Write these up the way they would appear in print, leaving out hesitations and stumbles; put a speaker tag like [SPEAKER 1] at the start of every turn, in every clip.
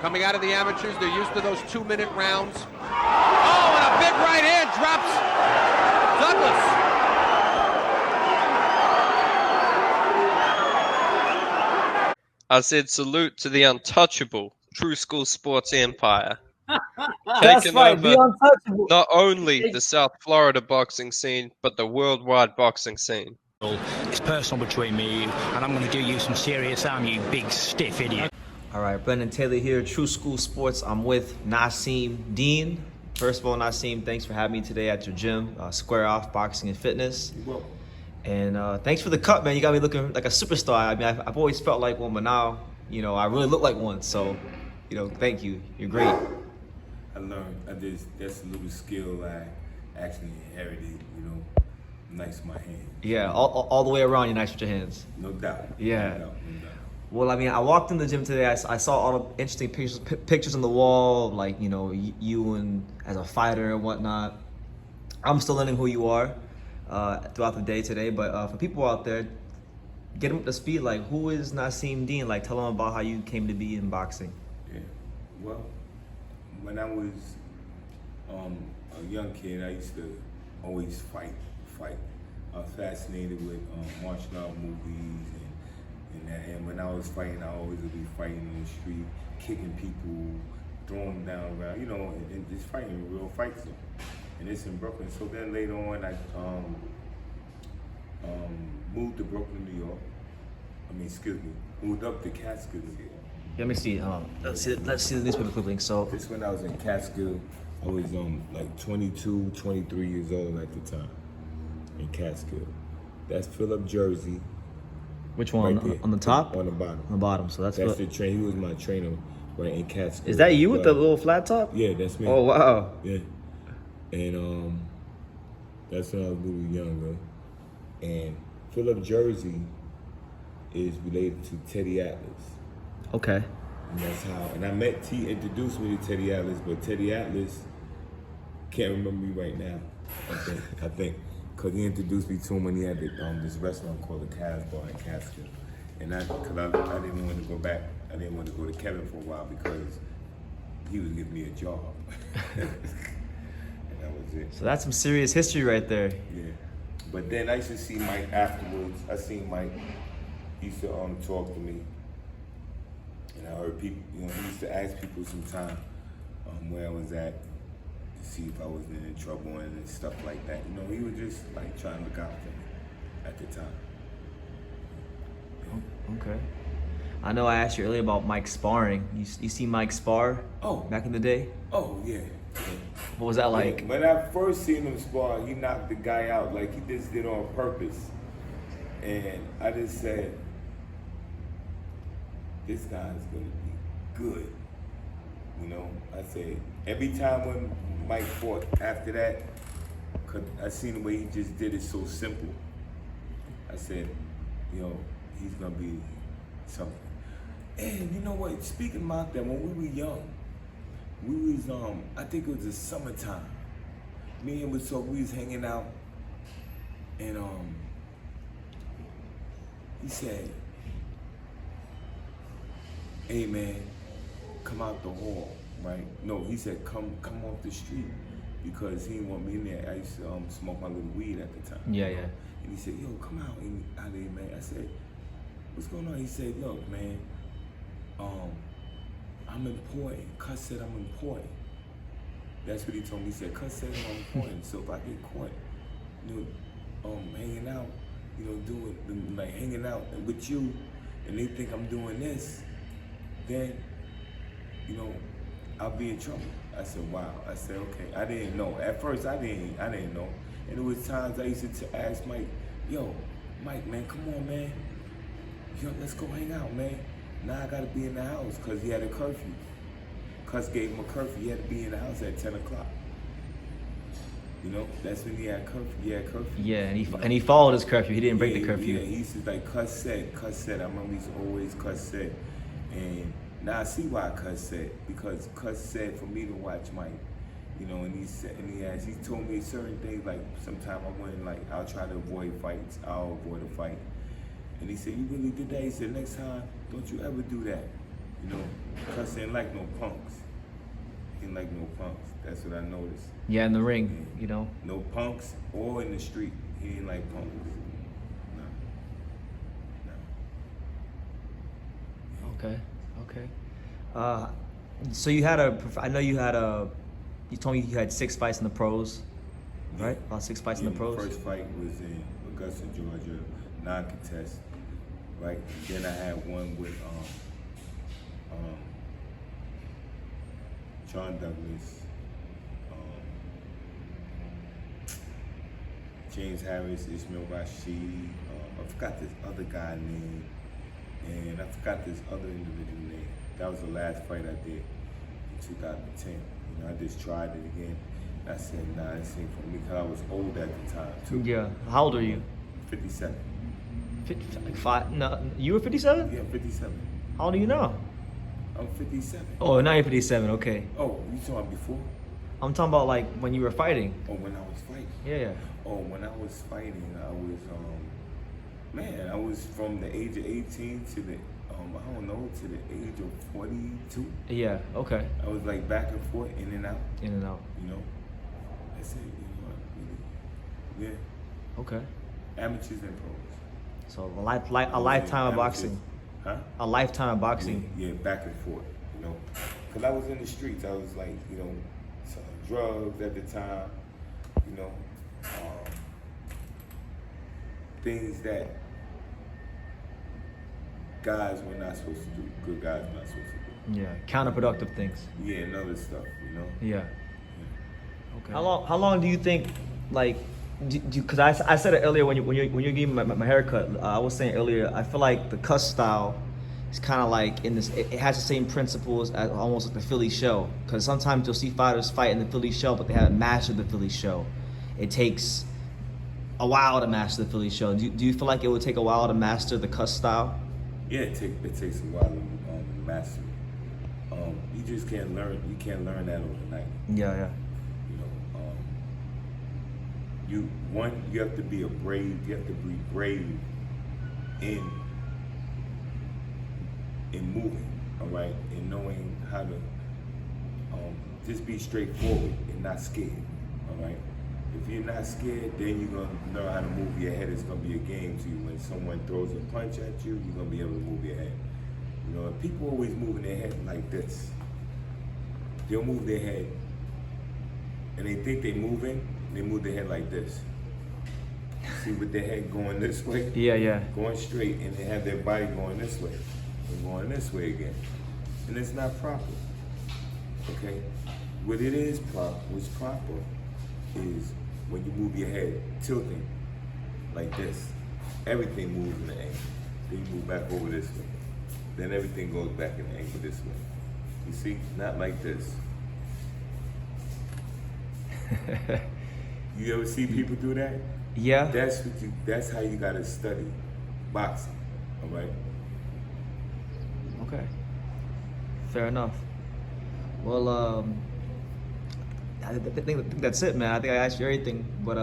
[SPEAKER 1] Coming out of the amateurs, they're used to those 2-minute rounds. Oh, and a big right hand drops Douglas.
[SPEAKER 2] I said salute to the untouchable True School Sports Empire.
[SPEAKER 3] That's
[SPEAKER 2] Taking
[SPEAKER 3] right,
[SPEAKER 2] over
[SPEAKER 3] the untouchable.
[SPEAKER 2] not only the South Florida boxing scene, but the worldwide boxing scene.
[SPEAKER 4] It's personal between me and you, and I'm going to do you some serious harm, you big stiff idiot.
[SPEAKER 3] All right, Brendan Taylor here, True School Sports. I'm with Naseem Dean. First of all, Naseem, thanks for having me today at your gym, Square Off Boxing and Fitness.
[SPEAKER 5] You're welcome.
[SPEAKER 3] And thanks for the cut, man. You got me looking like a superstar. I mean, I've always felt like one, but now, you know, I really look like one. So, you know, thank you. You're great.
[SPEAKER 5] I learned, that's a little skill I actually inherited, you know, nice with my hands.
[SPEAKER 3] Yeah, all the way around, you're nice with your hands.
[SPEAKER 5] No doubt.
[SPEAKER 3] Yeah.
[SPEAKER 5] No doubt.
[SPEAKER 3] Well, I mean, I walked in the gym today. I saw all the interesting pictures on the wall, like, you know, you and as a fighter and whatnot. I'm still learning who you are throughout the day today, but for people out there, get them up to speed. Like, who is Naseem Dean? Like, tell them about how you came to be in boxing.
[SPEAKER 5] Yeah. Well, when I was a young kid, I used to always fight. I was fascinated with martial art movies and when I was fighting, I always would be fighting in the street, kicking people, throwing them down around, you know, and just fighting real fights. And it's in Brooklyn. So then later on, I moved to Brooklyn, New York. Moved up to Catskill, New York.
[SPEAKER 3] Let me see. Let's see the newspaper clipping. So
[SPEAKER 5] This when I was in Catskill. I was like 22, 23 years old at the time in Catskill. That's Philip Jersey.
[SPEAKER 3] which one?
[SPEAKER 5] Right there.
[SPEAKER 3] On the top?
[SPEAKER 5] On the bottom.
[SPEAKER 3] On the bottom. So that's
[SPEAKER 5] the train. He was my trainer right in Catskill.
[SPEAKER 3] Is that you with the little flat top?
[SPEAKER 5] Yeah, that's me.
[SPEAKER 3] Oh wow.
[SPEAKER 5] Yeah. And that's when I was a little younger. And Philip Jersey is related to Teddy Atlas.
[SPEAKER 3] Okay.
[SPEAKER 5] And that's how, and I met T, introduced me to Teddy Atlas, but Teddy Atlas can't remember me right now, I think. Because he introduced me to him when he had this restaurant called the Casbah in Catskill. And because I didn't want to go back, I didn't want to go to Kevin for a while because he was giving me a job. And that was it.
[SPEAKER 3] So that's some serious history right there.
[SPEAKER 5] Yeah. But then I used to see Mike afterwards. I seen Mike. He used to talk to me. And I heard people, you know, he used to ask people sometime where I was at to see if I was in trouble and stuff like that. You know, he was just like trying to look out for me at the time.
[SPEAKER 3] Okay. I know I asked you earlier about Mike sparring. You see Mike spar?
[SPEAKER 5] Oh.
[SPEAKER 3] Back in the day?
[SPEAKER 5] Oh, yeah.
[SPEAKER 3] What was that like?
[SPEAKER 5] Yeah. When I first seen him spar, he knocked the guy out like he just did on purpose. And I just said, this guy's gonna be good. You know, I said, every time when Mike fought after that, cause I seen the way he just did it so simple. I said, yo, he's gonna be something. And you know what, speaking about that, when we were young, we was, I think it was the summertime. Me and we was hanging out, and he said, hey man, come out the hall, right? No, he said, come off the street, because he didn't want me in there. I used to smoke my little weed at the time.
[SPEAKER 3] Yeah.
[SPEAKER 5] And he said, yo, come out of here, man. I said, what's going on? He said, look, man, I'm important. Cus said I'm important. That's what he told me. He said, Cus said I'm important. So if I get caught, you know, hanging out, you know, doing, like hanging out with you, and they think I'm doing this, then, you know, I'll be in trouble. I said, wow. I said, okay. I didn't know. At first, I didn't know. And there was times I used to ask Mike, yo, Mike, man, come on, man. Yo, let's go hang out, man. Now I gotta be in the house, because he had a curfew. Cus gave him a curfew. He had to be in the house at 10 o'clock. You know, that's when he had curfew. He had curfew.
[SPEAKER 3] Yeah, and he followed his curfew. He didn't break the curfew.
[SPEAKER 5] Yeah, he used to like Cus said. I remember he used to always Cus said. And now I see why Cus said, because Cus said for me to watch Mike. You know, and he told me certain things, like sometimes I wouldn't, like, I'll try to avoid fights. I'll avoid a fight. And he said, you really did that? He said, next time, don't you ever do that. You know, Cus ain't like no punks. He ain't like no punks. That's what I noticed.
[SPEAKER 3] Yeah, in the ring, you know.
[SPEAKER 5] No punks or in the street. He ain't like punks. No.
[SPEAKER 3] Okay. So you had I know you had you told me you had 6 fights in the pros, right? About 6 fights in the pros?
[SPEAKER 5] My first fight was in Augusta, Georgia, non-contest, right? Then I had one with John Douglas, James Harris, Ismail Rashid, I forgot this other guy name, and I forgot this other individual name. That was the last fight I did in 2010. You know, I just tried it again. I said, nah, this ain't for me, because I was old at the time, too.
[SPEAKER 3] Yeah. How old are you?
[SPEAKER 5] 57.
[SPEAKER 3] 55? No, you were 57?
[SPEAKER 5] Yeah, 57.
[SPEAKER 3] How old are you now?
[SPEAKER 5] I'm 57.
[SPEAKER 3] Oh, now you're 57, okay.
[SPEAKER 5] Oh, you talking about before?
[SPEAKER 3] I'm talking about like when you were fighting.
[SPEAKER 5] Oh, when I was fighting?
[SPEAKER 3] Yeah.
[SPEAKER 5] Oh, when I was fighting, I was, man, I was from the age of 18 to the, I don't know, to the age of 42.
[SPEAKER 3] Yeah, okay.
[SPEAKER 5] I was like back and forth, in and out.
[SPEAKER 3] In and out.
[SPEAKER 5] You know? That's it, you know, really. Yeah.
[SPEAKER 3] Okay.
[SPEAKER 5] Amateurs and pros.
[SPEAKER 3] So a lifetime of boxing.
[SPEAKER 5] Huh?
[SPEAKER 3] A lifetime of boxing.
[SPEAKER 5] Yeah, back and forth, you know. Because I was in the streets. I was like, you know, selling drugs at the time, you know. Things that guys were not supposed to do. Good guys were not supposed to do.
[SPEAKER 3] Yeah, counterproductive things.
[SPEAKER 5] Yeah, and other stuff, you know.
[SPEAKER 3] Yeah. Okay. How long do you think, like, because I said it earlier when you're giving my haircut, I was saying earlier, I feel like the Cus style is kind of like in this, it has the same principles as almost like the Philly show. Because sometimes you'll see fighters fight in the Philly show, but they haven't mastered the Philly show. It takes a while to master the Philly show. Do you feel like it would take a while to master the Cus style?
[SPEAKER 5] Yeah, it takes a while to master it. You just can't learn. You can't learn that overnight.
[SPEAKER 3] Yeah.
[SPEAKER 5] You know, you have to be brave. You have to be brave in moving. All right, and knowing how to just be straightforward and not scared. All right. If you're not scared, then you're going to learn how to move your head. It's going to be a game to you. When someone throws a punch at you, you're going to be able to move your head. You know, people always moving their head like this. They'll move their head, and they think they're moving, and they move their head like this. See, with their head going this way?
[SPEAKER 3] Yeah.
[SPEAKER 5] Going straight, and they have their body going this way, and going this way again. And it's not proper, okay? What it is proper, what's proper is when you move your head, tilting like this. Everything moves in the angle. Then you move back over this way. Then everything goes back in the angle this way. You see? Not like this. You ever see people do that?
[SPEAKER 3] Yeah.
[SPEAKER 5] That's how you gotta study boxing. All right?
[SPEAKER 3] Okay. Fair enough. Well, I think that's it, man. I think I asked you everything, but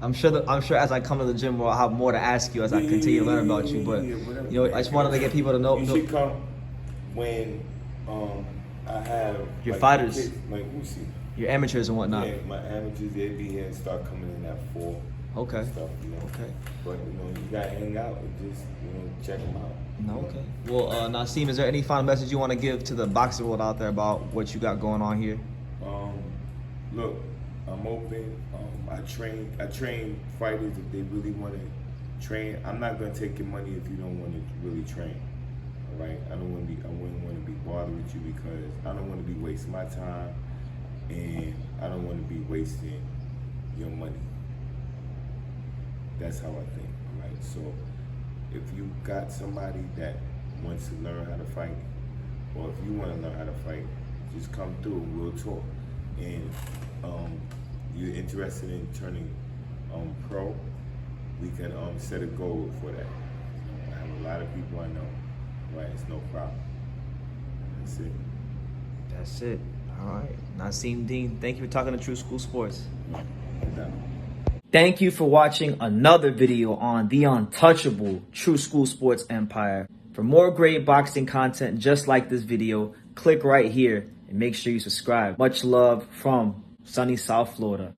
[SPEAKER 3] I'm sure as I come to the gym, I'll have more to ask you as I continue to learn about you. But you know, I just wanted to get people to know.
[SPEAKER 5] You should come when I have
[SPEAKER 3] your
[SPEAKER 5] like,
[SPEAKER 3] fighters,
[SPEAKER 5] kids, like who's see?
[SPEAKER 3] Your amateurs and whatnot.
[SPEAKER 5] Yeah, my amateurs, they'll be here and start coming in at 4.
[SPEAKER 3] Okay.
[SPEAKER 5] Stuff, you know?
[SPEAKER 3] Okay.
[SPEAKER 5] But you know, you gotta hang out and just check them out.
[SPEAKER 3] No, okay. Well, Naseem, is there any final message you want to give to the boxing world out there about what you got going on here?
[SPEAKER 5] Look, I'm open. I train fighters if they really want to train. I'm not gonna take your money if you don't want to really train. All right. I wouldn't want to be bothered with you because I don't want to be wasting my time, and I don't want to be wasting your money. That's how I think. All right. So if you got somebody that wants to learn how to fight, or if you want to learn how to fight, just come through and we'll talk. And you're interested in turning pro, we can set a goal for that. I have a lot of people I know, right? It's no problem. That's it.
[SPEAKER 3] That's it. All right. Naseem Dean, thank you for talking to True School Sports.
[SPEAKER 5] No.
[SPEAKER 3] Thank you for watching another video on the untouchable True School Sports Empire. For more great boxing content just like this video, click right here and make sure you subscribe. Much love from sunny South Florida.